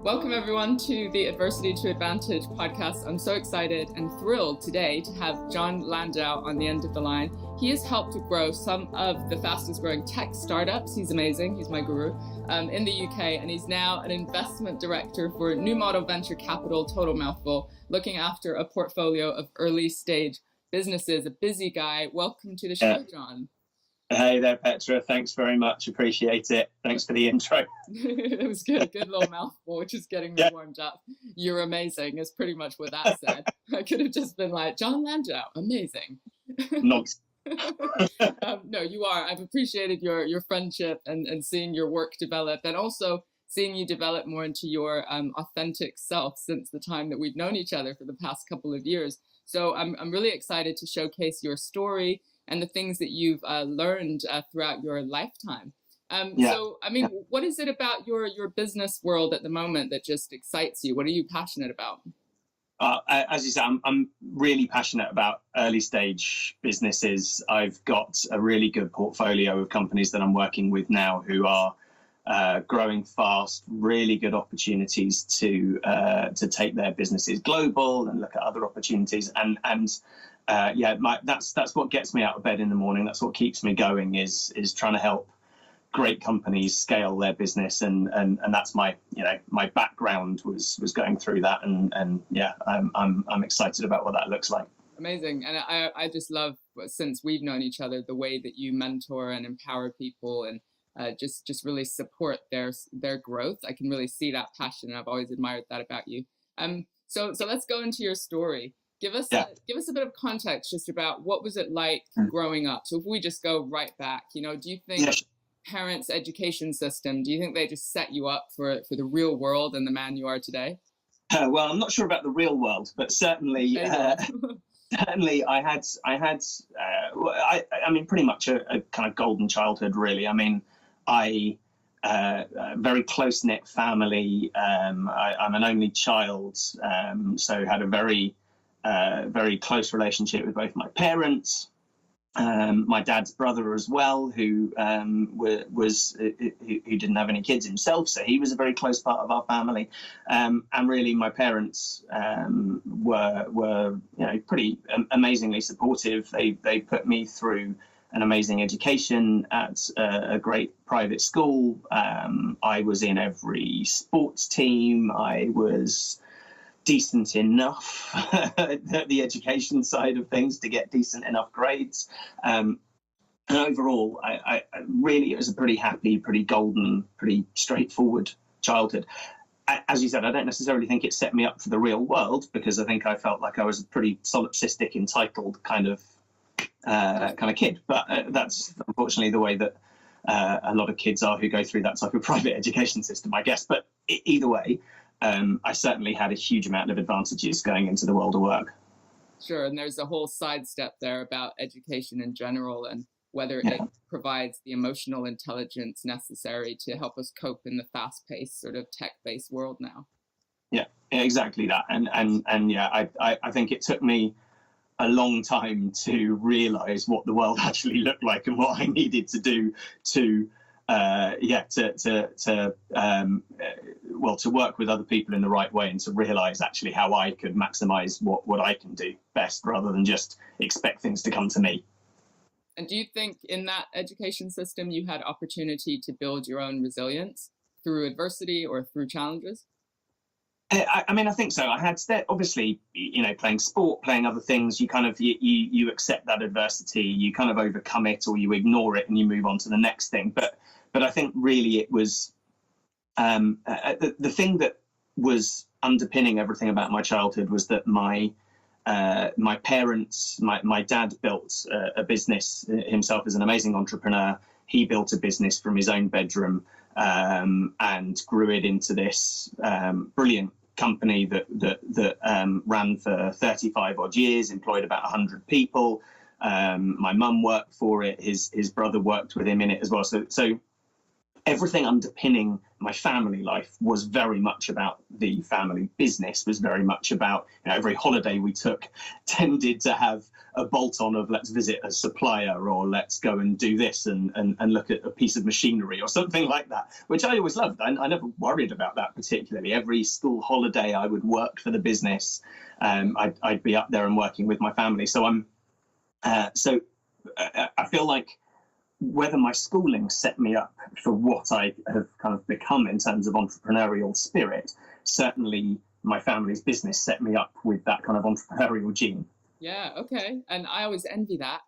Welcome everyone to the Adversity to Advantage podcast. I'm so excited and thrilled today to have Jon Landau on the end of the line. He has helped to grow some of the fastest growing tech startups. He's amazing. He's my guru in the UK, and he's now an investment director for New Model Venture Capital, total mouthful, looking after a portfolio of early stage businesses. A busy guy. Welcome to the show, Jon. Hey there, Petra. Thanks very much. Appreciate it. Thanks for the intro. It was good. Good little mouthful, just getting me warmed up. You're amazing is pretty much what that said. I could have just been like, Jon Landau, amazing. Nonsense. No, you are. I've appreciated your friendship and seeing your work develop, and also seeing you develop more into your authentic self since the time that we've known each other for the past couple of years. So I'm really excited to showcase your story and the things that you've learned throughout your lifetime. So, I mean, what is it about your business world at the moment that just excites you? What are you passionate about? As you said, I'm really passionate about early stage businesses. I've got a really good portfolio of companies that I'm working with now who are growing fast, really good opportunities to take their businesses global and look at other opportunities. That's what gets me out of bed in the morning. That's what keeps me going is trying to help great companies scale their business, and that's my background was going through that, and I'm excited about what that looks like. Amazing. And I just love, since we've known each other, the way that you mentor and empower people and just really support their growth. I can really see that passion, and I've always admired that about you. So let's go into your story. Give us a bit of context just about what was it like growing up. So if we just go right back, do you think parents' education system, do you think they just set you up for the real world and the man you are today? Well, I'm not sure about the real world, but certainly certainly I had pretty much a kind of golden childhood, really. I mean, a very close-knit family. I'm an only child, so had a very close relationship with both my parents, my dad's brother as well, who didn't have any kids himself, so he was a very close part of our family. And really, my parents were pretty amazingly supportive. They put me through an amazing education at a great private school. I was in every sports team. I was decent enough at the education side of things to get decent enough grades. And overall, I really, it was a pretty happy, pretty golden, pretty straightforward childhood. As you said, I don't necessarily think it set me up for the real world, because I think I felt like I was a pretty solipsistic, entitled kind of kid. But that's unfortunately the way that a lot of kids are who go through that type of private education system, I guess. But either way, I certainly had a huge amount of advantages going into the world of work. Sure, and there's a whole sidestep there about education in general and whether it provides the emotional intelligence necessary to help us cope in the fast-paced sort of tech-based world now. Yeah, exactly that. And I think it took me a long time to realize what the world actually looked like and what I needed to do to work with other people in the right way, and to realize actually how I could maximize what I can do best, rather than just expect things to come to me. And do you think in that education system you had opportunity to build your own resilience through adversity or through challenges? I think so. I had, obviously, playing sport, playing other things, you kind of, you accept that adversity, you kind of overcome it, or you ignore it and you move on to the next thing. But I think really it was the thing that was underpinning everything about my childhood was that my parents, my dad built a business himself as an amazing entrepreneur. He built a business from his own bedroom and grew it into this brilliant company that ran for 35 odd years, employed about 100 people. My mum worked for it. His brother worked with him in it as well. So everything underpinning my family life was very much about the family business, was very much about, every holiday we took tended to have a bolt-on of let's visit a supplier, or let's go and do this and look at a piece of machinery or something like that, which I always loved. I never worried about that particularly. Every school holiday I would work for the business. I'd be up there and working with my family. So I feel like whether my schooling set me up for what I have kind of become in terms of entrepreneurial spirit, certainly my family's business set me up with that kind of entrepreneurial gene. Yeah, okay. And I always envy that,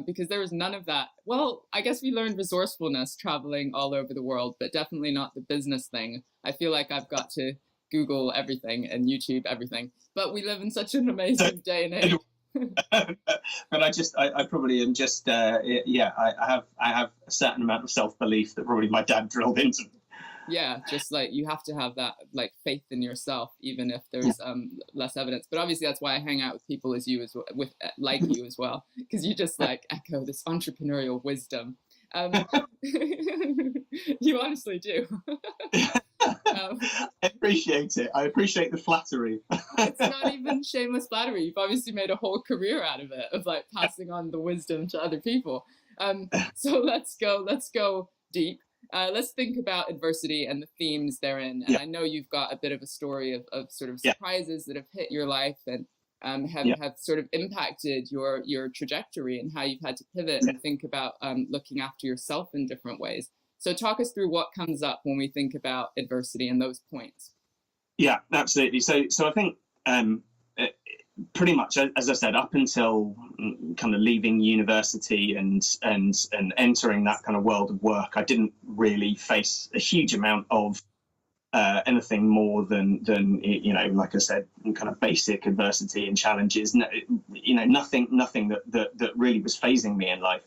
because there was none of that. Well, I guess we learned resourcefulness traveling all over the world, but definitely not the business thing. I feel like I've got to Google everything and YouTube everything. But we live in such an amazing day and age. But I probably am just I have a certain amount of self-belief that probably my dad drilled into me. Yeah, just like you have to have that like faith in yourself, even if there's less evidence. But obviously that's why I hang out with people as you, as with like you as well, because you just like echo this entrepreneurial wisdom. You honestly do. I appreciate it. I appreciate the flattery. It's not even shameless flattery. You've obviously made a whole career out of it, of like passing on the wisdom to other people. So let's go deep. Let's think about adversity and the themes therein. And I know you've got a bit of a story of sort of surprises that have hit your life and have sort of impacted your trajectory, and how you've had to pivot and think about looking after yourself in different ways. So talk us through what comes up when we think about adversity and those points. Yeah, absolutely. So I think pretty much, as I said, up until kind of leaving university and entering that kind of world of work, I didn't really face a huge amount of anything more than like I said, kind of basic adversity and challenges. Nothing that really was fazing me in life.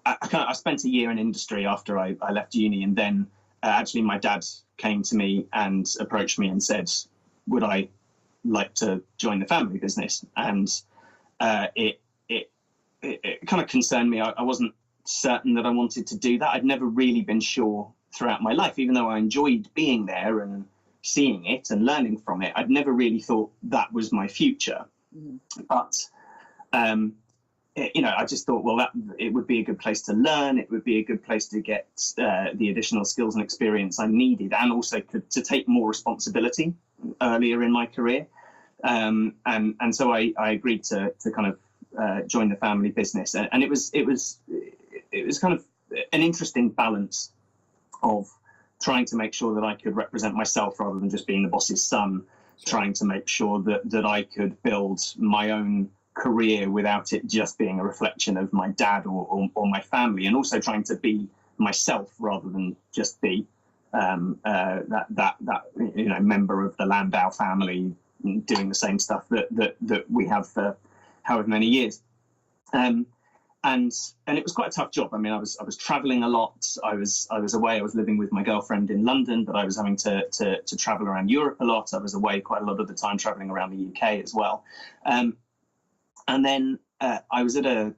I spent a year in industry after I left uni, and then actually my dad came to me and approached me and said, would I like to join the family business? And it kind of concerned me. I wasn't certain that I wanted to do that. I'd never really been sure throughout my life, even though I enjoyed being there and seeing it and learning from it. I'd never really thought that was my future. But I just thought, well, it would be a good place to learn. It would be a good place to get the additional skills and experience I needed, and also to take more responsibility earlier in my career. And so I agreed to kind of join the family business, and it was kind of an interesting balance of trying to make sure that I could represent myself rather than just being the boss's son, trying to make sure that I could build my own career without it just being a reflection of my dad or my family, and also trying to be myself rather than just be that member of the Landau family doing the same stuff that we have for however many years. And it was quite a tough job. I mean, I was traveling a lot. I was away. I was living with my girlfriend in London, but I was having to travel around Europe a lot. I was away quite a lot of the time, traveling around the UK as well. And then I was at a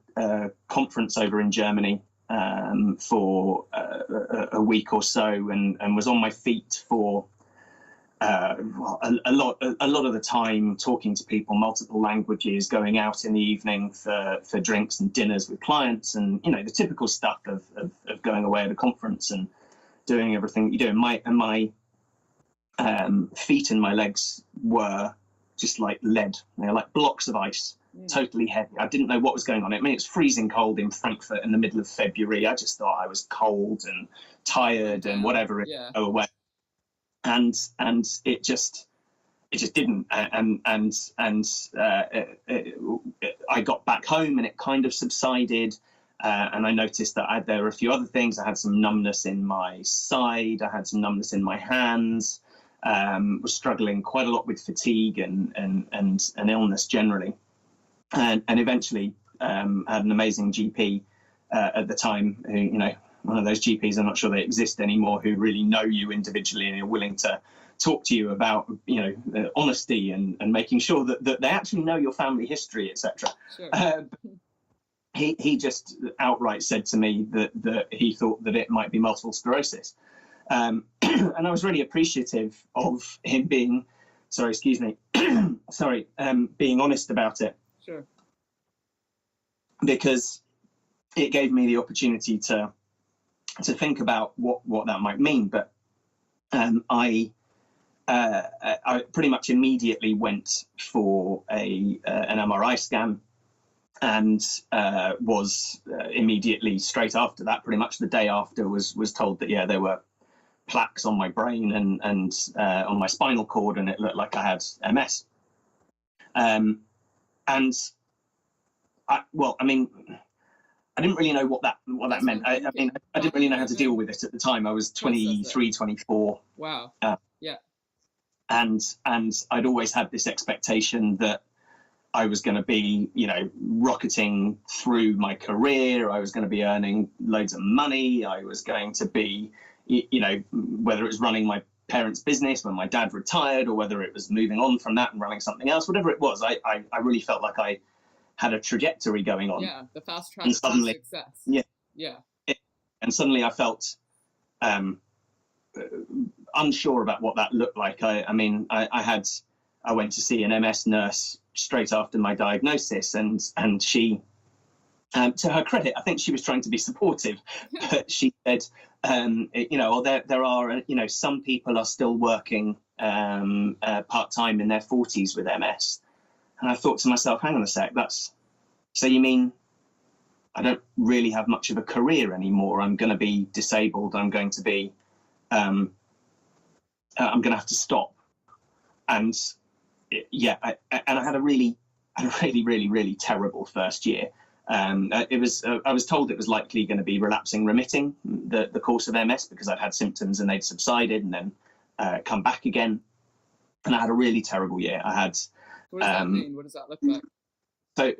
conference over in Germany for a week or so, and was on my feet for a lot of the time, talking to people, multiple languages, going out in the evening for drinks and dinners with clients, and the typical stuff of going away at a conference and doing everything you do. And my feet and my legs were just like lead, like blocks of ice. Totally heavy. I didn't know what was going on. I mean, it's freezing cold in Frankfurt in the middle of February. I just thought I was cold and tired and whatever. Go away, and it just didn't. And I got back home and it kind of subsided. And I noticed that there were a few other things. I had some numbness in my side. I had some numbness in my hands. Was struggling quite a lot with fatigue and illness generally. And eventually had an amazing GP at the time who, one of those GPs, I'm not sure they exist anymore, who really know you individually and are willing to talk to you about, honesty and making sure that they actually know your family history, etc. Sure. He just outright said to me that he thought that it might be multiple sclerosis. And I was really appreciative of him being, being honest about it. Sure. Because it gave me the opportunity to think about what that might mean. But I pretty much immediately went for an MRI scan, and was immediately straight after that, pretty much the day after, was told that there were plaques on my brain and on my spinal cord, and it looked like I had MS. And I didn't really know what that meant. I didn't really know how to deal with it at the time. I was 23, 24. Wow. Yeah. And I'd always had this expectation that I was going to be, rocketing through my career. I was going to be earning loads of money. I was going to be, whether it was running my parents' business when my dad retired, or whether it was moving on from that and running something else, whatever it was, I really felt like I had a trajectory going on. Yeah, the fast track to success. Yeah. And suddenly I felt unsure about what that looked like. I went to see an MS nurse straight after my diagnosis, and she, to her credit, I think she was trying to be supportive, but she said, there are, some people are still working part-time in their 40s with MS. And I thought to myself, hang on a sec, so you mean I don't really have much of a career anymore? I'm going to be disabled. I'm going to be, I'm going to have to stop. And I had a really, really terrible first year. I was told it was likely going to be relapsing remitting, the course of MS, because I'd had symptoms and they'd subsided and then come back again. And I had a really terrible year. What does that mean? What does that look like? So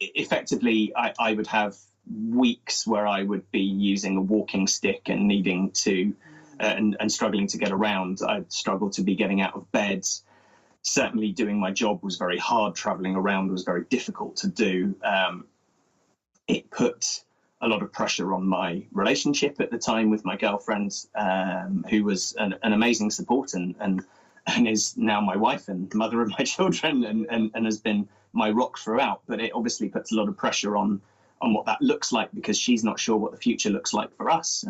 effectively, I would have weeks where I would be using a walking stick and needing to, and struggling to get around. I'd struggle to be getting out of bed. Certainly doing my job was very hard. Traveling around was very difficult to do. It put a lot of pressure on my relationship at the time with my girlfriend, who was an amazing support and is now my wife and mother of my children, and has been my rock throughout. But it obviously puts a lot of pressure on what that looks like, because she's not sure what the future looks like for us.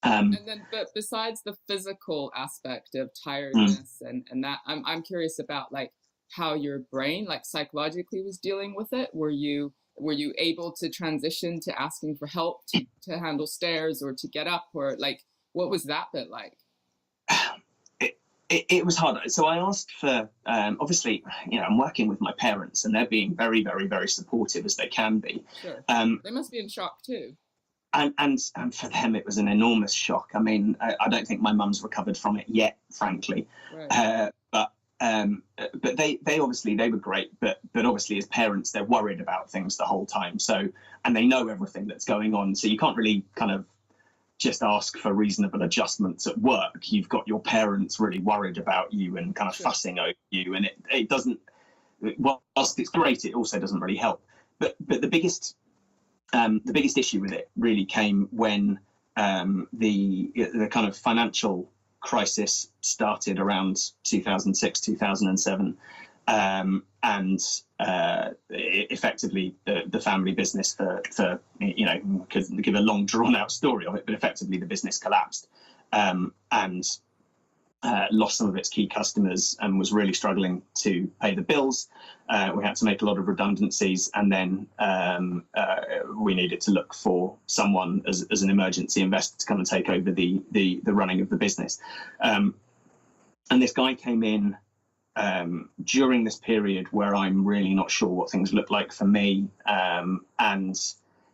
But besides the physical aspect of tiredness and that, I'm curious about like how your brain, like psychologically, was dealing with it. Were you able to transition to asking for help to handle stairs or to get up, or like what was that bit like? It was hard. So I asked for, obviously, I'm working with my parents and they're being very, very, very supportive as they can be. Sure. They must be in shock too. And for them, it was an enormous shock. I mean, I don't think my mum's recovered from it yet, frankly. Right. But they obviously, they were great. But obviously, as parents, they're worried about things the whole time. So, and they know everything that's going on. So you can't really kind of just ask for reasonable adjustments at work. You've got your parents really worried about you and kind of fussing over you, and it doesn't. Whilst it's great, it also doesn't really help. But the biggest issue with it really came when the kind of financial crisis started around 2006, 2007. Effectively the family business for could give a long drawn out story of it, but effectively the business collapsed and lost some of its key customers and was really struggling to pay the bills. We had to make a lot of redundancies, and then we needed to look for someone as an emergency investor to come and take over the running of the business. And this guy came in during this period where I'm really not sure what things look like for me. And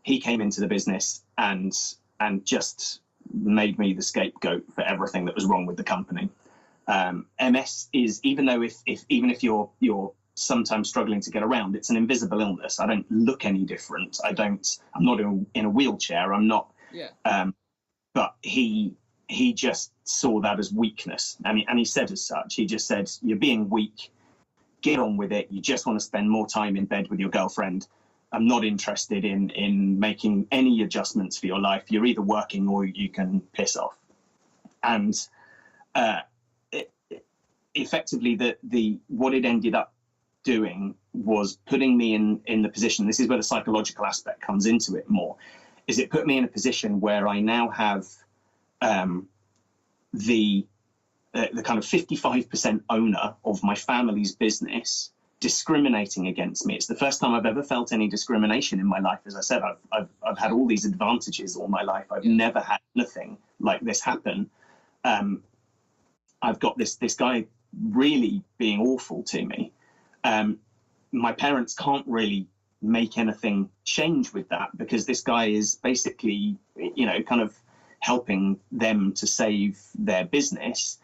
he came into the business and just made me the scapegoat for everything that was wrong with the company. MS is, even if you're sometimes struggling to get around, it's an invisible illness. I don't look any different. I'm not in a wheelchair. I'm not. Yeah. But he just saw that as weakness, and he said as such. He just said, "You're being weak. Get on with it. You just want to spend more time in bed with your girlfriend. I'm not interested in making any adjustments for your life. You're either working or you can piss off." And effectively, what it ended up doing was putting me in the position. This is where the psychological aspect comes into it more. Is it put me in a position where I now have the kind of 55% owner of my family's business discriminating against me. It's the first time I've ever felt any discrimination in my life. As I said, I've had all these advantages all my life. I've never had anything like this happen. I've got this guy really being awful to me. My parents can't really make anything change with that, because this guy is basically, kind of helping them to save their business.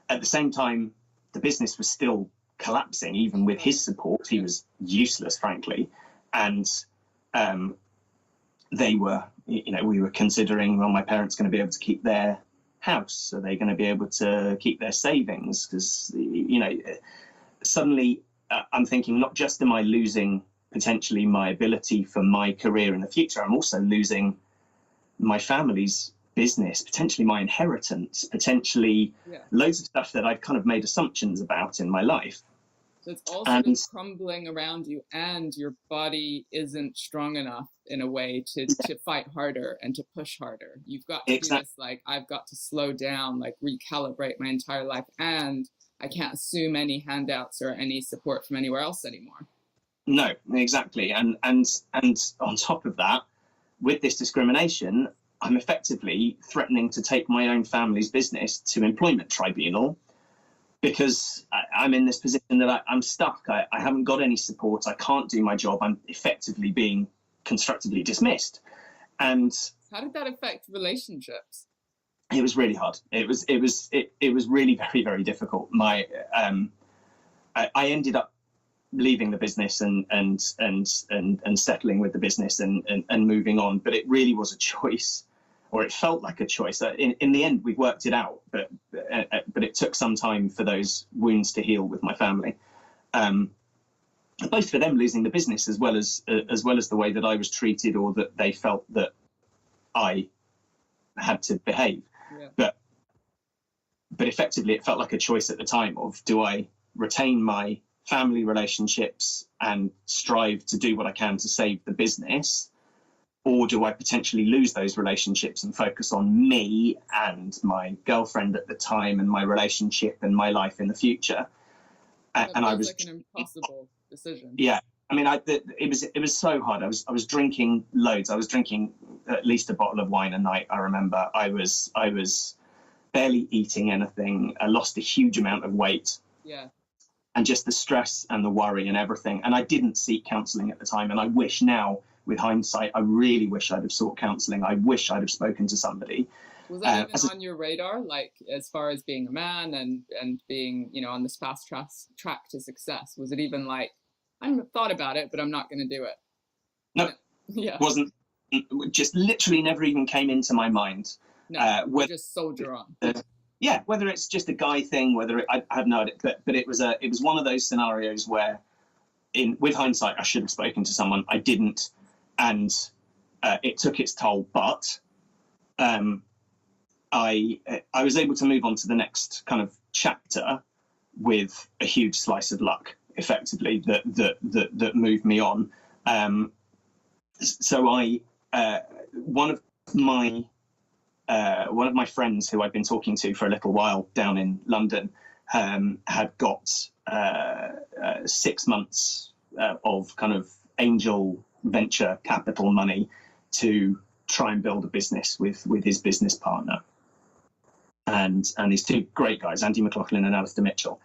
At the same time, the business was still collapsing. Even with his support, he was useless, frankly. And we were considering, well, my parents going to be able to keep their house? Are they going to be able to keep their savings? Because, suddenly I'm thinking, not just am I losing potentially my ability for my career in the future, I'm also losing my family's business, potentially my inheritance, potentially loads of stuff that I've kind of made assumptions about in my life. So it's all sort of crumbling around you, and your body isn't strong enough in a way to fight harder and to push harder. You've got to do this, like, I've got to slow down, like recalibrate my entire life, and I can't assume any handouts or any support from anywhere else anymore. No, exactly. And on top of that, with this discrimination, I'm effectively threatening to take my own family's business to employment tribunal, because I'm in this position that I'm stuck. I haven't got any support. I can't do my job. I'm effectively being constructively dismissed. And how did that affect relationships? It was really hard. It was really very, very difficult. I ended up leaving the business and settling with the business and moving on. But it really was a choice, or it felt like a choice. In the end, we worked it out, but it took some time for those wounds to heal with my family. Both for them losing the business, as well as the way that I was treated, or that they felt that I had to behave. Yeah. But effectively, it felt like a choice at the time of, do I retain my family relationships and strive to do what I can to save the business, or do I potentially lose those relationships and focus on me and my girlfriend at the time and my relationship and my life in the future? And I was like an impossible decision. Yeah, I mean, it was so hard. I was drinking loads. I was drinking at least a bottle of wine a night. I remember I was barely eating anything. I lost a huge amount of weight. Yeah. And just the stress and the worry and everything. And I didn't seek counselling at the time. And I wish now, with hindsight, I really wish I'd have sought counselling. I wish I'd have spoken to somebody. Was that even on your radar, like, as far as being a man and being, on this fast track to success? Was it even like, I thought about it, but I'm not going to do it? No, wasn't. Just literally never even came into my mind. No, just soldier on. Yeah, whether it's just a guy thing, I have no idea, but it was one of those scenarios where, with hindsight, I should have spoken to someone. I didn't, and it took its toll. But I was able to move on to the next kind of chapter with a huge slice of luck, effectively, that moved me on. So one of my friends who I'd been talking to for a little while down in London had got 6 months of kind of angel venture capital money to try and build a business with his business partner. And these two great guys, Andy McLaughlin and Alistair Mitchell.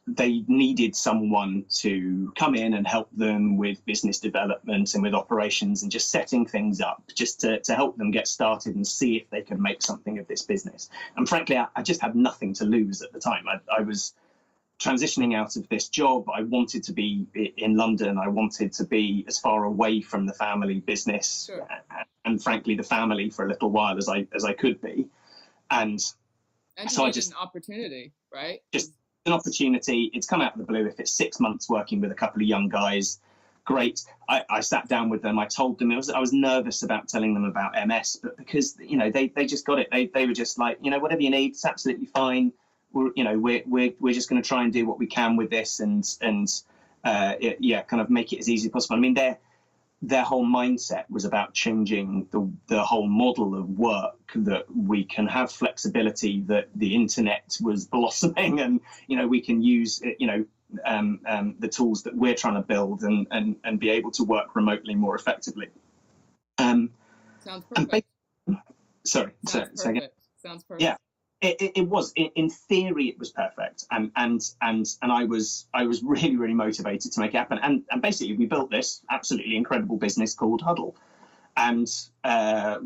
They needed someone to come in and help them with business development and with operations and just setting things up, just to help them get started and see if they could make something of this business. And frankly, I just had nothing to lose at the time. I was transitioning out of this job. I wanted to be in London. I wanted to be as far away from the family business, sure, and frankly, the family for a little while as I could be. And so I just an opportunity, right? Just an opportunity. It's come out of the blue. If it's 6 months working with a couple of young guys, great. I sat down with them. I told them I was nervous about telling them about MS, but because they just got it. They were just like, whatever you need, it's absolutely fine. We're just going to try and do what we can with this and kind of make it as easy as possible. I mean, their whole mindset was about changing the whole model of work, that we can have flexibility, that the internet was blossoming, and we can use the tools that we're trying to build and be able to work remotely more effectively. Sounds perfect. Sorry, Sounds perfect. Yeah. It was, in theory, it was perfect, and I was really, really motivated to make it happen. And basically, we built this absolutely incredible business called Huddle, and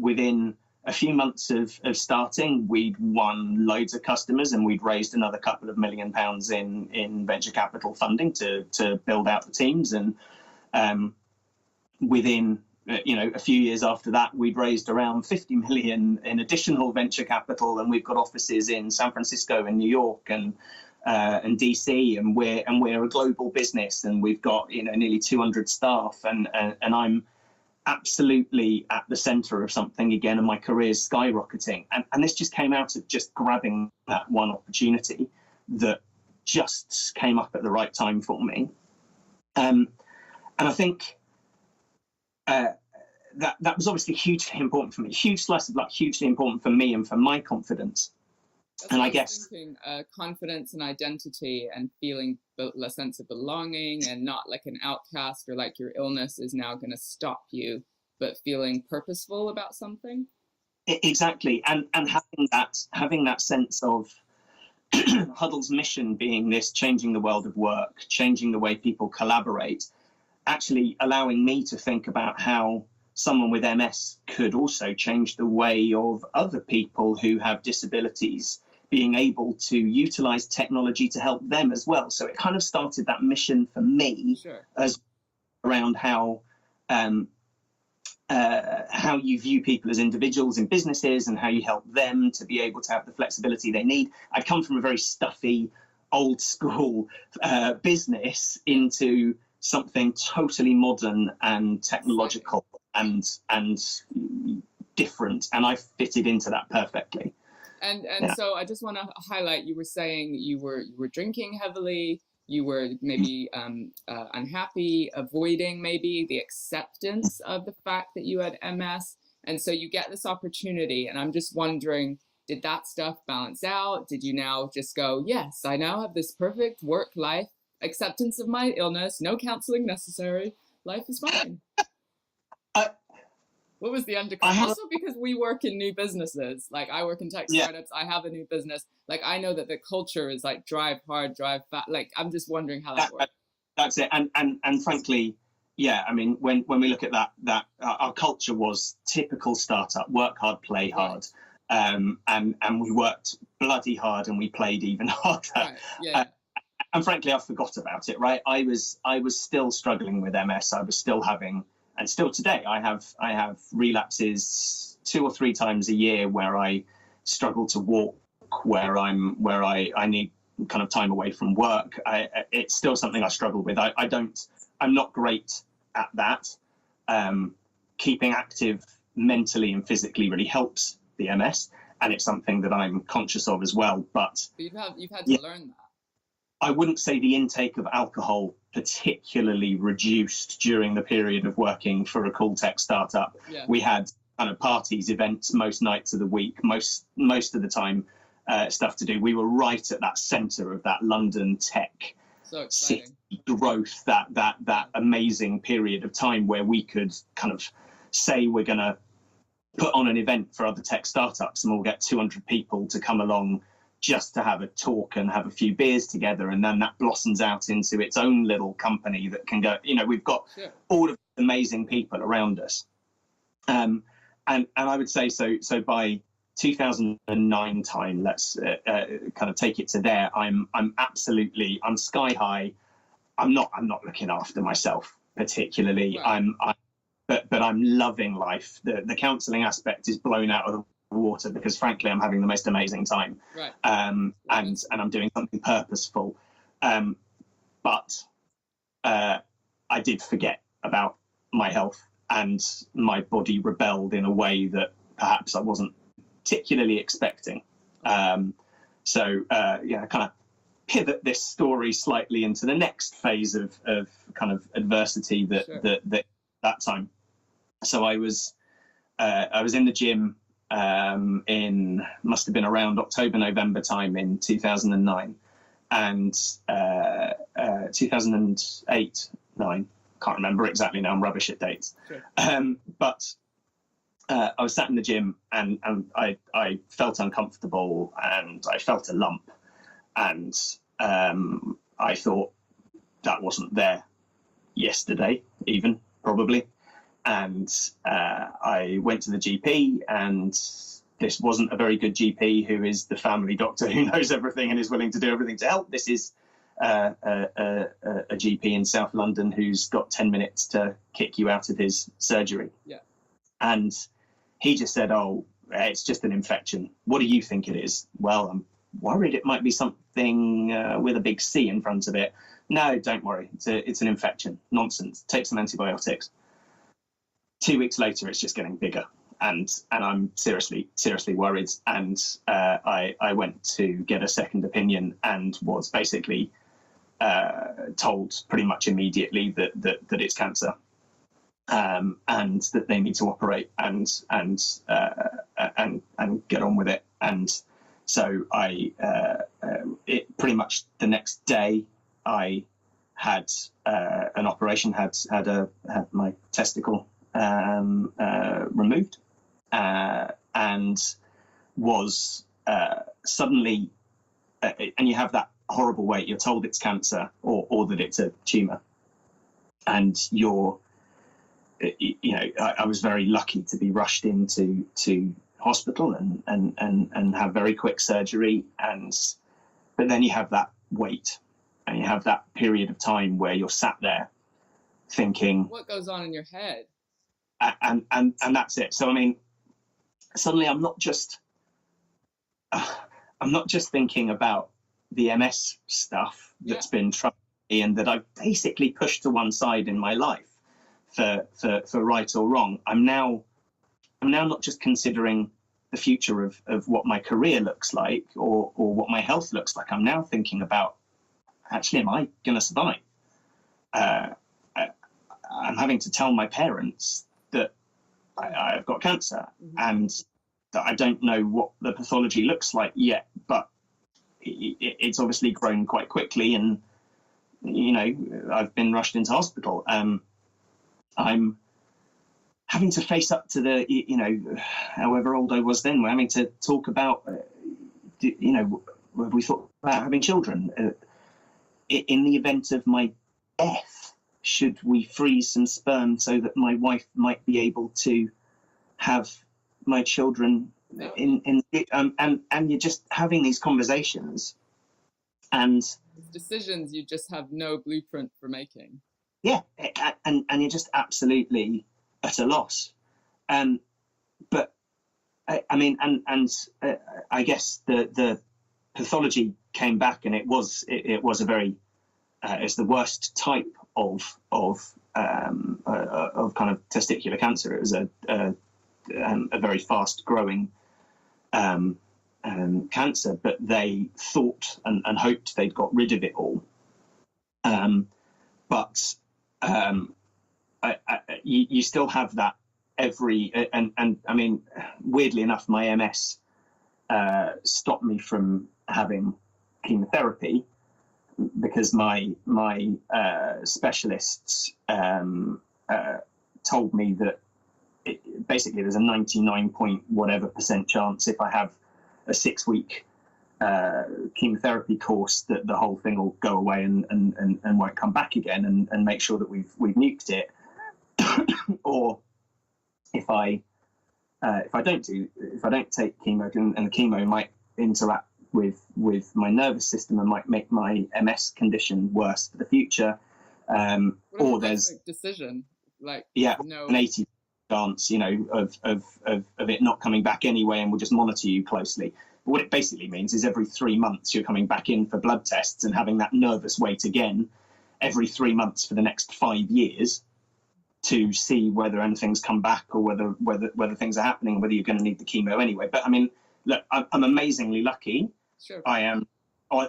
within a few months of starting, we'd won loads of customers, and we'd raised another couple of £1 million in venture capital funding to build out the teams. And within a few years after that, we'd raised around 50 million in additional venture capital, and we've got offices in San Francisco and New York and DC, and we're a global business, and we've got nearly 200 staff, and I'm absolutely at the center of something again, and my career's skyrocketing, and this just came out of just grabbing that one opportunity that just came up at the right time for me, and I think. That was obviously hugely important for me, huge slice of luck, hugely important for me and for my confidence. That's and what I guess thinking, confidence and identity and feeling a sense of belonging, and not like an outcast or like your illness is now going to stop you, but feeling purposeful about something. Exactly, and having that sense of Huddle's mission being this, changing the world of work, changing the way people collaborate, actually allowing me to think about how someone with MS could also change the way of other people who have disabilities being able to utilize technology to help them as well. So it kind of started that mission for me, Sure. as around how you view people as individuals in businesses, and how you help them to be able to have the flexibility they need. I'd come from a very stuffy, old school business into something totally modern and technological and different, and I fitted into that perfectly. And so I just want to highlight, you were saying you were drinking heavily, you were maybe unhappy, avoiding maybe the acceptance of the fact that you had MS, and so you get this opportunity, and I'm just wondering, did that stuff balance out? Did you now just go, yes, I now have this perfect work life, acceptance of my illness, no counseling necessary, life is fine? What was the undercurrent? Also, because we work in new businesses, like I work in tech startups, I have a new business. Like I know that the culture is like drive hard, drive fast. Like I'm just wondering how that works. That's it. And frankly, yeah, I mean, when we look at that our culture was typical startup: work hard, play hard, and we worked bloody hard, and we played even harder. Right. Yeah. And frankly, I forgot about it. Right, I was still struggling with MS. I was still having. And still today, I have relapses 2 or 3 times a year where I struggle to walk, where I need kind of time away from work. It's still something I struggle with. I'm not great at that. Keeping active mentally and physically really helps the MS, and it's something that I'm conscious of as well. But you've had to learn that. I wouldn't say the intake of alcohol particularly reduced during the period of working for a cool tech startup. Yeah. We had kind of parties, events most nights of the week, most of the time, stuff to do. We were right at that center of that London tech city growth, that amazing period of time where we could kind of say we're going to put on an event for other tech startups, and we'll get 200 people to come along just to have a talk and have a few beers together, and then that blossoms out into its own little company that can go, we've got all of the amazing people around us. And I would say so by 2009 time, let's kind of take it to there, I'm sky high. I'm not looking after myself particularly. Right. But I'm loving life. The counseling aspect is blown out of the water because frankly I'm having the most amazing time. Right. And I'm doing something purposeful, but I did forget about my health, and my body rebelled in a way that perhaps I wasn't particularly expecting. So kind of pivot this story slightly into the next phase of kind of adversity that time. So I was in the gym must have been around October, November time in 2009, and 2008, 9. Can't remember exactly now. I'm rubbish at dates. Sure. But I was sat in the gym, and I felt uncomfortable, and I felt a lump, and I thought that wasn't there yesterday, even probably. And I went to the GP, and this wasn't a very good GP, who is the family doctor who knows everything and is willing to do everything to help. This is a GP in South London who's got 10 minutes to kick you out of his surgery. Yeah. And he just said, "Oh, it's just an infection. What do you think it is?" "Well, I'm worried it might be something with a big C in front of it." "No, don't worry. It's an infection." "Nonsense. Take some antibiotics." 2 weeks later, it's just getting bigger, and I'm seriously worried. And I went to get a second opinion, and was basically told pretty much immediately that it's cancer, and that they need to operate and get on with it. And so it pretty much the next day I had an operation, had my testicle removed, and was suddenly, and you have that horrible wait. You're told it's cancer, or that it's a tumor, and I was very lucky to be rushed into hospital and have very quick surgery, but then you have that wait, and you have that period of time where you're sat there thinking, what goes on in your head? And that's it. So I mean, suddenly I'm not just thinking about the MS stuff that's been troubling me, and that I've basically pushed to one side in my life for right or wrong. I'm now not just considering the future of what my career looks like, or what my health looks like. I'm now thinking about, actually, am I going to survive? I'm having to tell my parents that I've got cancer, and that I don't know what the pathology looks like yet, but it's obviously grown quite quickly, and I've been rushed into hospital. I'm having to face up to the, however old I was then, we're having to talk about, we thought about having children. In the event of my death, should we freeze some sperm so that my wife might be able to have my children? And you're just having these conversations, and decisions you just have no blueprint for making. Yeah, and you're just absolutely at a loss. But I mean, I guess the pathology came back, and it was a very it's the worst type of kind of testicular cancer. It was a very fast growing cancer, but they thought and hoped they'd got rid of it all. But you still have that and I mean, weirdly enough, my MS stopped me from having chemotherapy, because my specialists told me that basically there's a 99 point whatever % chance, if I have a 6-week chemotherapy course, that the whole thing will go away and won't come back again, and make sure that we've nuked it. Or if I don't take chemo, and the chemo might interact with my nervous system and might make my MS condition worse for the future. Or there's decision, like an 80 chance, of it not coming back anyway, and we'll just monitor you closely. But what it basically means is every 3 months you're coming back in for blood tests and having that nervous wait again every 3 months for the next 5 years. to see whether anything's come back or whether things are happening, whether you're going to need the chemo anyway. But I mean, look, I'm amazingly lucky. Sure. I am,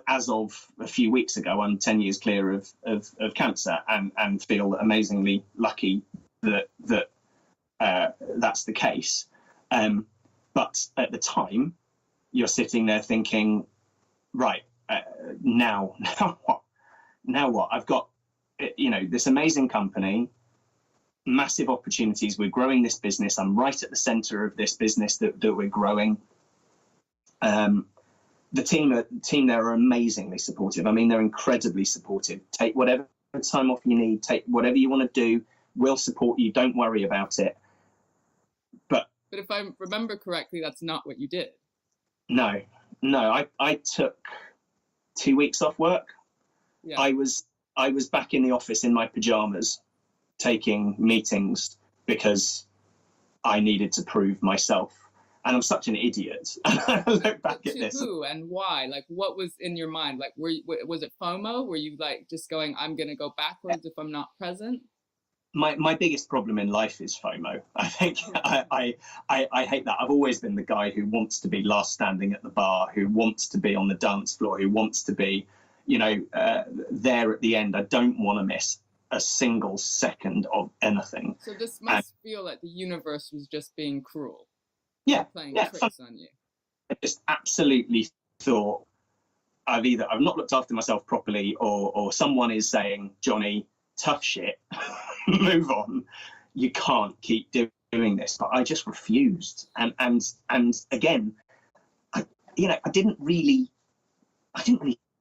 as of a few weeks ago, I'm 10 years clear of cancer, and feel amazingly lucky that that's the case. But at the time, you're sitting there thinking, right, now what? Now what? I've got, this amazing company, massive opportunities. We're growing this business. I'm right at the center of this business that we're growing. The team there are amazingly supportive. I mean, they're incredibly supportive. Take whatever time off you need. Take whatever you want to do. We'll support you. Don't worry about it. But if I remember correctly, that's not what you did. No. I took 2 weeks off work. Yeah. I was back in the office in my pajamas, taking meetings because I needed to prove myself. And I'm such an idiot. I look back at this. Who and why? Like, what was in your mind? Like, was it FOMO? Were you like just going, I'm going to go backwards if I'm not present? My biggest problem in life is FOMO. I think I hate that. I've always been the guy who wants to be last standing at the bar, who wants to be on the dance floor, who wants to be, there at the end. I don't want to miss a single second of anything. So this must feel like the universe was just being cruel. Yeah, playing tricks on you. I just absolutely thought I've not looked after myself properly, or someone is saying, Johnny, tough shit, move on. You can't keep doing this. But I just refused. And again, I didn't really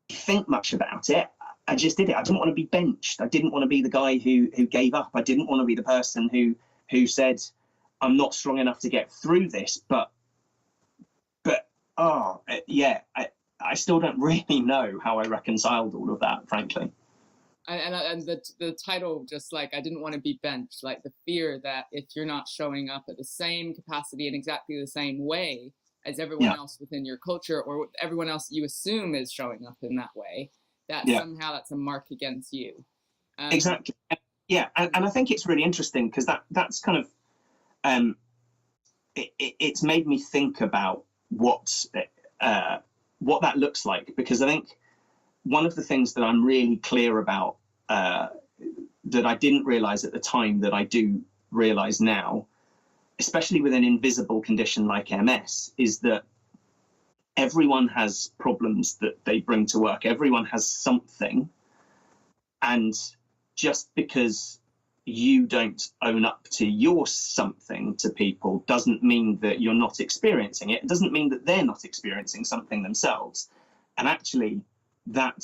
think much about it. I just did it. I didn't want to be benched. I didn't want to be the guy who gave up. I didn't want to be the person who said, I'm not strong enough to get through this. But I still don't really know how I reconciled all of that, frankly. And the title, just like, I didn't want to be benched, like the fear that if you're not showing up at the same capacity in exactly the same way as everyone else within your culture, or everyone else you assume is showing up in that way, that somehow that's a mark against you. Exactly. Yeah. And I think it's really interesting because that's kind of, it's made me think about what that looks like, because I think one of the things that I'm really clear about, that I didn't realize at the time that I do realize now, especially with an invisible condition like MS, is that everyone has problems that they bring to work. Everyone has something. And just because you don't own up to your something to people doesn't mean that you're not experiencing it. It doesn't mean that they're not experiencing something themselves. And actually, that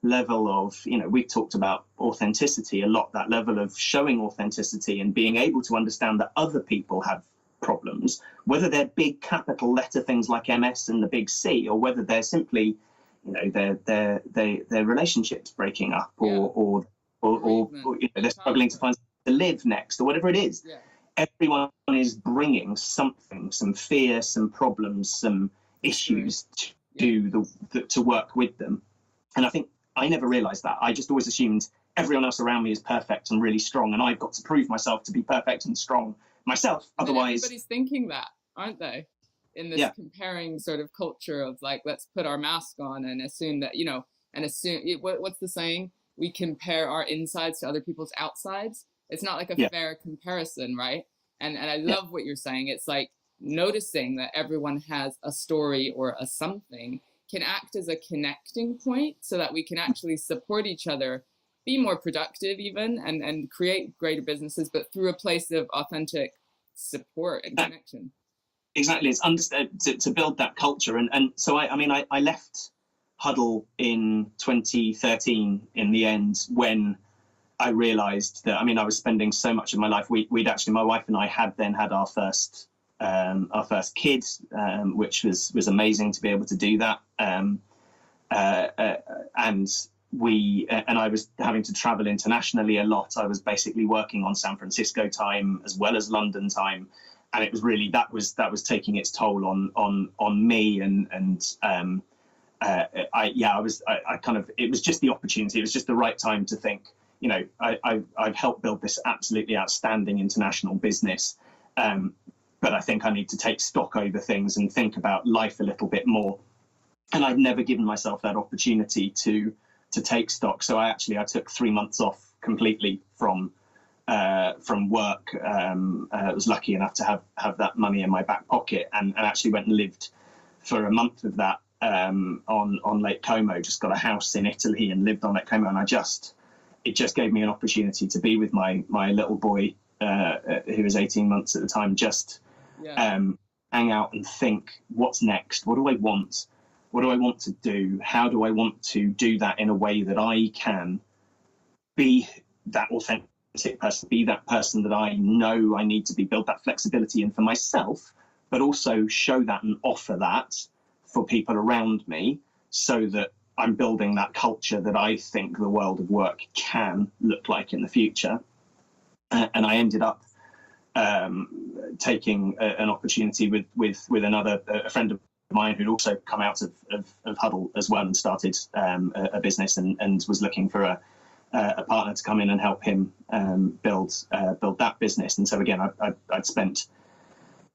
level of, we've talked about authenticity a lot, that level of showing authenticity and being able to understand that other people have problems, whether they're big capital letter things like MS and the big C, or whether they're simply, their relationships breaking up, or they're struggling to find to live next, or whatever it is. Yeah. Everyone is bringing something, some fear, some problems, some issues to work with them. And I think I never realized that. I just always assumed everyone else around me is perfect and really strong, and I've got to prove myself to be perfect and strong myself. Otherwise, everybody's thinking that, aren't they? In this comparing sort of culture of like, let's put our mask on and assume that, what's the saying? We compare our insides to other people's outsides. It's not like a fair comparison, right? And I love what you're saying. It's like noticing that everyone has a story or a something can act as a connecting point so that we can actually support each other, be more productive even, and create greater businesses, but through a place of authentic support and connection. Exactly. It's to build that culture. And so, I left Huddle in 2013 in the end, when I realized that, I was spending so much of my life. We'd actually, my wife and I had then had our first kid, which was amazing to be able to do that. And I was having to travel internationally a lot. I was basically working on San Francisco time as well as London time. And it was really, that was taking its toll on me. It was just the opportunity. It was just the right time to think, you know, I've helped build this absolutely outstanding international business. But I think I need to take stock over things and think about life a little bit more. And I'd never given myself that opportunity to take stock. So I took 3 months off completely from work. I was lucky enough to have that money in my back pocket, and actually went and lived for a month of that on Lake Como. Just got a house in Italy and lived on Lake Como, and it just gave me an opportunity to be with my little boy, who was 18 months at the time. Just hang out and think, what's next? What do I want? What do I want to do? How do I want to do that in a way that I can be that authentic person, be that person that I know I need to be, build that flexibility in for myself, but also show that and offer that for people around me, so that I'm building that culture that I think the world of work can look like in the future. And I ended up taking an opportunity with a friend of mine who'd also come out of Huddle as well, and started a business, and was looking for a partner to come in and help him build that business. And so again, I'd spent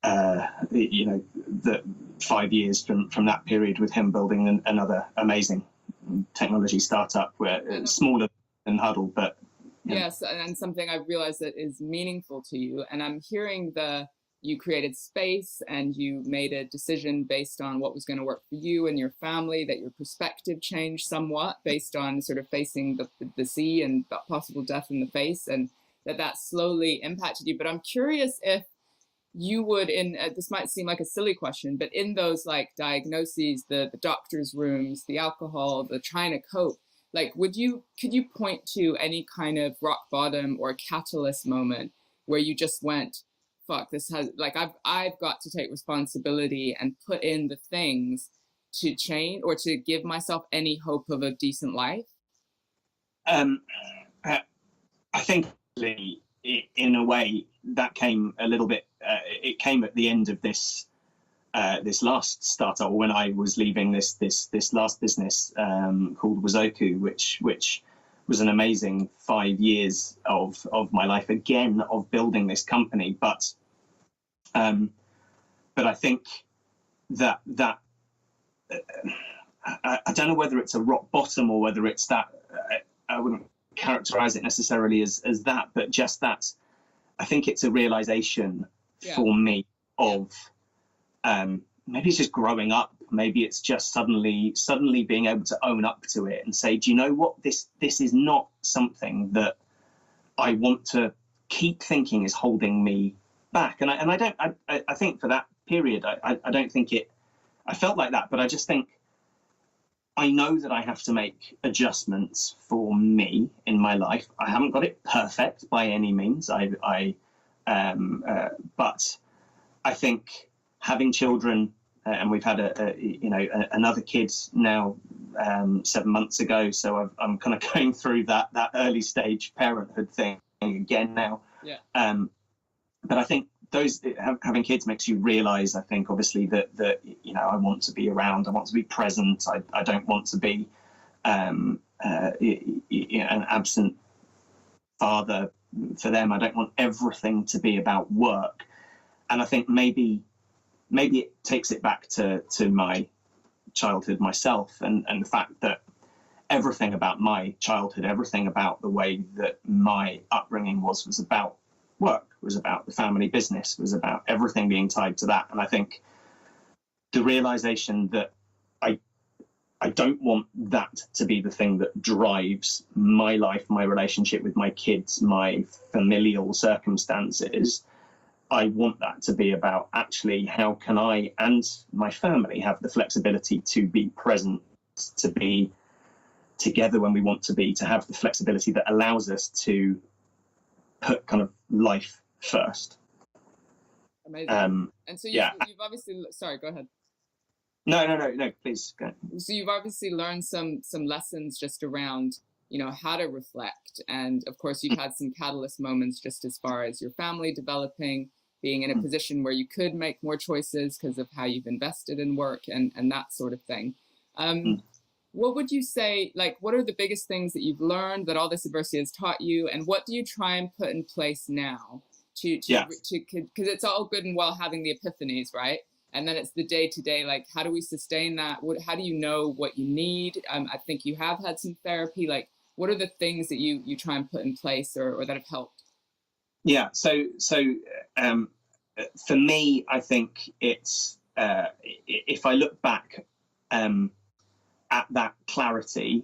the 5 years from that period with him, building another amazing technology startup, where it's smaller than Huddle, but yes, and something I've realized that is meaningful to you. And I'm hearing you created space, and you made a decision based on what was going to work for you and your family, that your perspective changed somewhat based on sort of facing the sea and possible death in the face, and that slowly impacted you. But I'm curious if you would, this might seem like a silly question, but in those like diagnoses, the doctor's rooms, the alcohol, the trying to cope, like, could you point to any kind of rock bottom or catalyst moment where you just went, fuck, this has, like, I've got to take responsibility and put in the things to change, or to give myself any hope of a decent life? I think in a way that came a little bit, it came at the end of this last startup, when I was leaving this last business called Wazoku, which was an amazing 5 years of my life, again, of building this company. But I think that I don't know whether it's a rock bottom, or whether it's that, I wouldn't characterize it necessarily as that, but just that I think it's a realization for me of maybe it's just growing up. Maybe it's just suddenly being able to own up to it and say, do you know what, this is not something that I want to keep thinking is holding me back. And I think for that period, I don't think I felt like that, but I just think I know that I have to make adjustments for me in my life. I haven't got it perfect by any means. But I think having children, and we've had another kid now 7 months ago, so I'm kind of going through that early stage parenthood thing again now. Yeah. But I think having kids makes you realize, I think, obviously, that I want to be around, I want to be present. I don't want to be an absent father for them. I don't want everything to be about work. And I think maybe it takes it back to my childhood myself, and the fact that everything about my childhood, everything about the way that my upbringing was about work, was about the family business, was about everything being tied to that. And I think the realization that I don't want that to be the thing that drives my life, my relationship with my kids, my familial circumstances. I want that to be about, actually, how can I and my family have the flexibility to be present, to be together when we want to be, to have the flexibility that allows us to put kind of life first. Amazing. And so you've obviously, sorry, go ahead. No, please go ahead. So you've obviously learned some lessons just around, how to reflect. And of course, you've had some catalyst moments just as far as your family developing, being in a position where you could make more choices because of how you've invested in work and that sort of thing. what would you say, like, what are the biggest things that you've learned that all this adversity has taught you, and what do you try and put in place now Yeah. because it's all good and well having the epiphanies, right? And then it's the day to day, like, how do we sustain that? How do you know what you need? I think you have had some therapy. Like, what are the things that you try and put in place or that have helped? Yeah. So for me, I think it's if I look back at that clarity,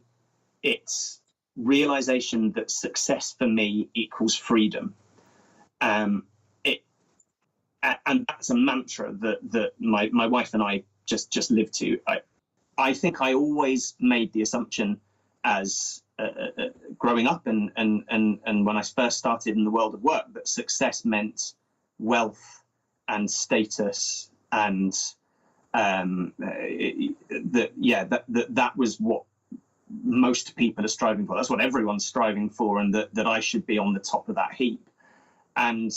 it's realization that success for me equals freedom. And that's a mantra that my wife and I just live to. I think I always made the assumption as growing up and when I first started in the world of work that success meant wealth and status and that was what most people are striving for. That's what everyone's striving for, and that I should be on the top of that heap. And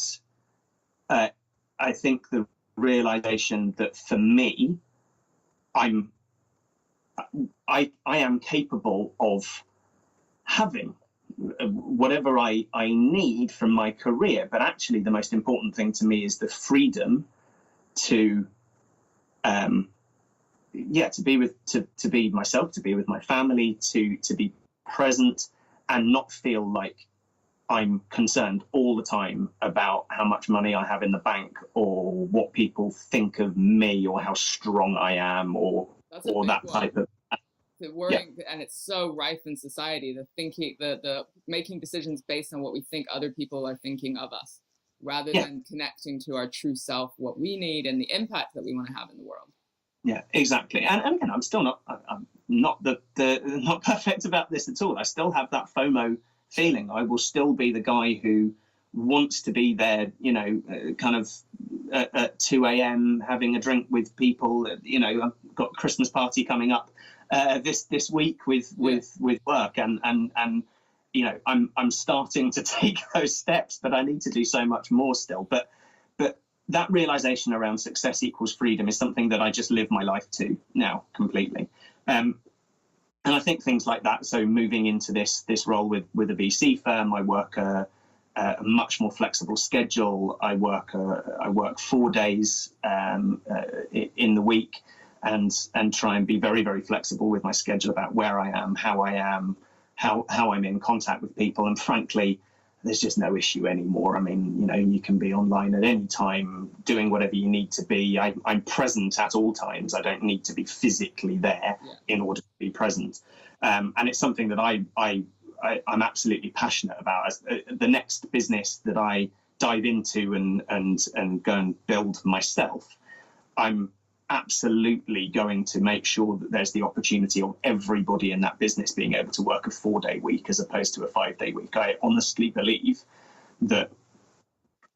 I think the realization that for me, I am capable of having whatever I need from my career, but actually the most important thing to me is the freedom to be myself, to be with my family, to be present and not feel like I'm concerned all the time about how much money I have in the bank or what people think of me or how strong I am or that type of the worrying. Yeah. And it's so rife in society, the thinking, the making decisions based on what we think other people are thinking of us, rather than connecting to our true self, what we need and the impact that we want to have in the world. Yeah, exactly. And again, I'm not not perfect about this at all. I still have that FOMO feeling. I will still be the guy who wants to be there, kind of at 2 a.m. having a drink with people. I've got a Christmas party coming up this week with work, and I'm starting to take those steps, but I need to do so much more still. But that realization around success equals freedom is something that I just live my life to now completely. And I think things like that. So moving into this role with a VC firm, I work a much more flexible schedule. I work 4 days in the week, and try and be very, very flexible with my schedule about where I am, how I'm in contact with people. And frankly, there's just no issue anymore. I mean, you can be online at any time, doing whatever you need to be. I'm present at all times. I don't need to be physically there in order to be present. And it's something that I'm absolutely passionate about. As the next business that I dive into and go and build myself, I'm absolutely going to make sure that there's the opportunity of everybody in that business being able to work a 4-day week as opposed to a 5-day week. I honestly believe that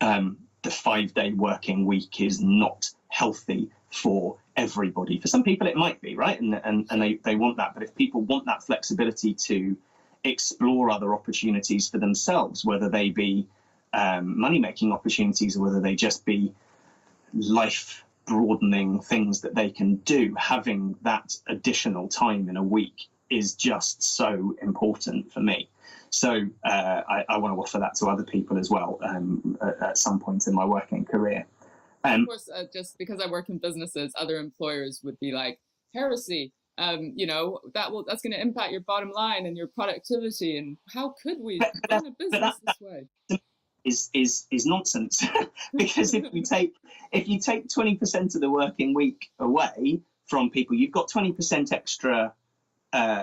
the 5-day working week is not healthy for everybody. For some people it might be, right? And they want that. But if people want that flexibility to explore other opportunities for themselves, whether they be money-making opportunities or whether they just be life broadening things that they can do, having that additional time in a week is just so important for me. So I want to offer that to other people as well at some point in my working career. Of course, just because I work in businesses, other employers would be like, heresy, that's going to impact your bottom line and your productivity, and how could we run a business this way? Is nonsense. Because if you take 20% of the working week away from people, you've got 20% extra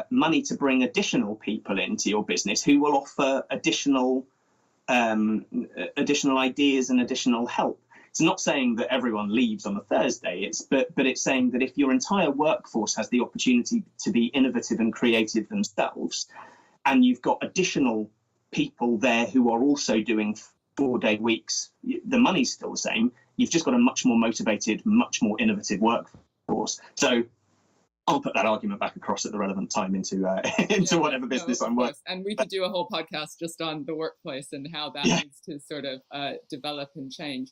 money to bring additional people into your business who will offer additional ideas and additional help. It's not saying that everyone leaves on a Thursday. But it's saying that if your entire workforce has the opportunity to be innovative and creative themselves, and you've got additional people there who are also doing 4-day weeks, the money's still the same. You've just got a much more motivated, much more innovative workforce. So I'll put that argument back across at the relevant time into whatever business I'm working. And we could do a whole podcast just on the workplace and how that needs to sort of develop and change.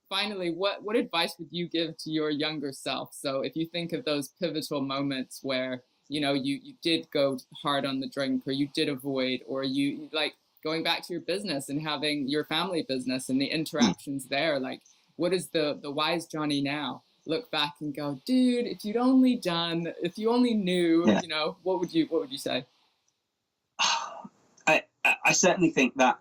Finally, what advice would you give to your younger self? So if you think of those pivotal moments where you know, you did go hard on the drink, or you did avoid, or you like going back to your business and having your family business and the interactions there. Like, what is the wise Johnny now look back and go, dude, if you'd only done, if you only knew, you know, what would you say? I certainly think that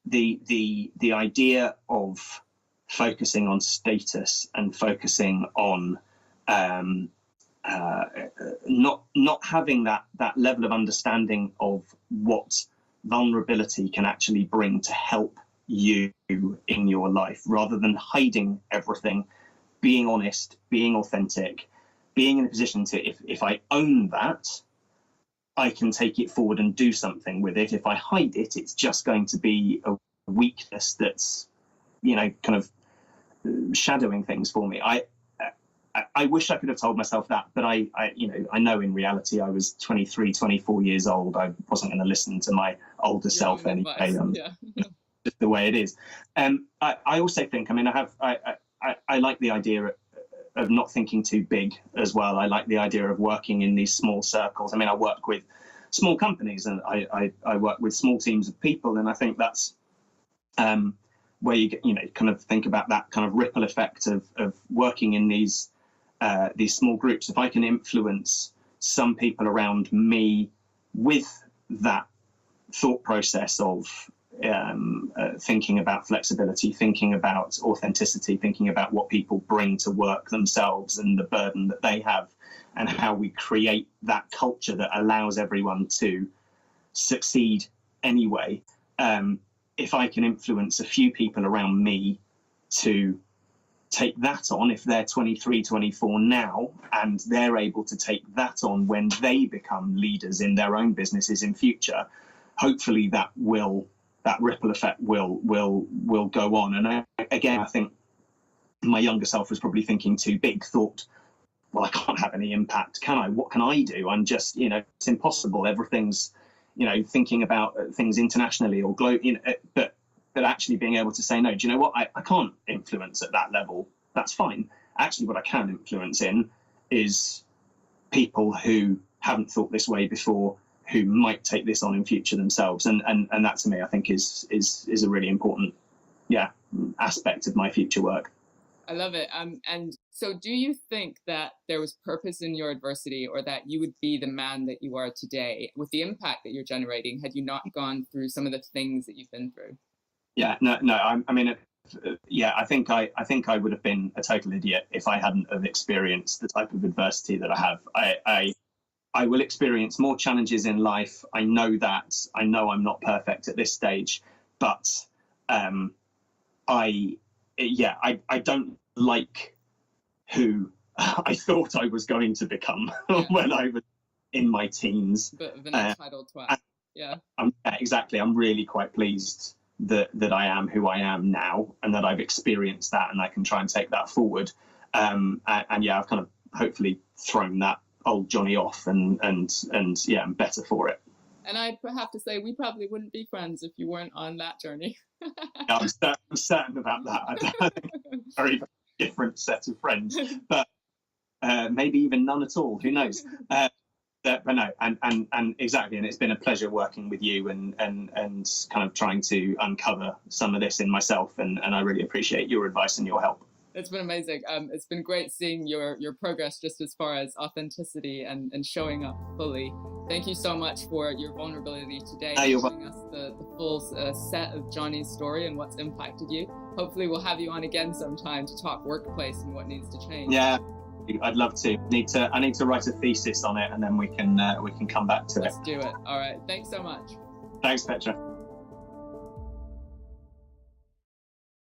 the idea of focusing on status and focusing on not having that level of understanding of what vulnerability can actually bring to help you in your life, rather than hiding everything, being honest, being authentic, being in a position to, if I own that, I can take it forward and do something with it. If I hide it, it's just going to be a weakness that's, you know, kind of shadowing things for me. I wish I could have told myself that, but I know in reality I was 23, 24 years old. I wasn't going to listen to my older self anyway. Just the way it is. I also think, I mean, I like the idea of not thinking too big as well. I like the idea of working in these small circles. I mean, I work with small companies and I work with small teams of people, and I think that's where you get, you know, kind of think about that kind of ripple effect of working in these small groups. If I can influence some people around me with that thought process of thinking about flexibility, thinking about authenticity, thinking about what people bring to work themselves and the burden that they have, and how we create that culture that allows everyone to succeed anyway. If I can influence a few people around me to take that on, if they're 23, 24 now, and they're able to take that on when they become leaders in their own businesses in future, hopefully that ripple effect will go on. And again, I think my younger self was probably thinking too big, thought, well, I can't have any impact, can I? What can I do? I'm just, you know, it's impossible. Everything's, you know, thinking about things internationally or global, you know, but actually being able to say, no, do you know what? I can't influence at that level. That's fine. Actually, what I can influence in is people who haven't thought this way before, who might take this on in future themselves. And that to me, I think is a really important, aspect of my future work. I love it. And so do you think that there was purpose in your adversity, or that you would be the man that you are today with the impact that you're generating had you not gone through some of the things that you've been through? Yeah, no. I think I would have been a total idiot if I hadn't have experienced the type of adversity that I have. I will experience more challenges in life. I know that. I know I'm not perfect at this stage, but I don't like who I thought I was going to become when I was in my teens. But an entitled twat. Yeah. Exactly. I'm really quite pleased that I am who I am now, and that I've experienced that, and I can try and take that forward. I've kind of hopefully thrown that old Johnny off, and I'm better for it. And I have to say, we probably wouldn't be friends if you weren't on that journey. I'm certain about that. I think very, very different set of friends, but maybe even none at all. Who knows? But no, and exactly, and it's been a pleasure working with you and kind of trying to uncover some of this in myself, and I really appreciate your advice and your help. It's been amazing. It's been great seeing your progress just as far as authenticity and showing up fully. Thank you so much for your vulnerability today, giving us the full set of Johnny's story and what's impacted you. Hopefully we'll have you on again sometime to talk workplace and what needs to change. Yeah, I'd love to. I need to write a thesis on it, and then we can come back to it. Let's do it. All right. Thanks so much. Thanks, Petra.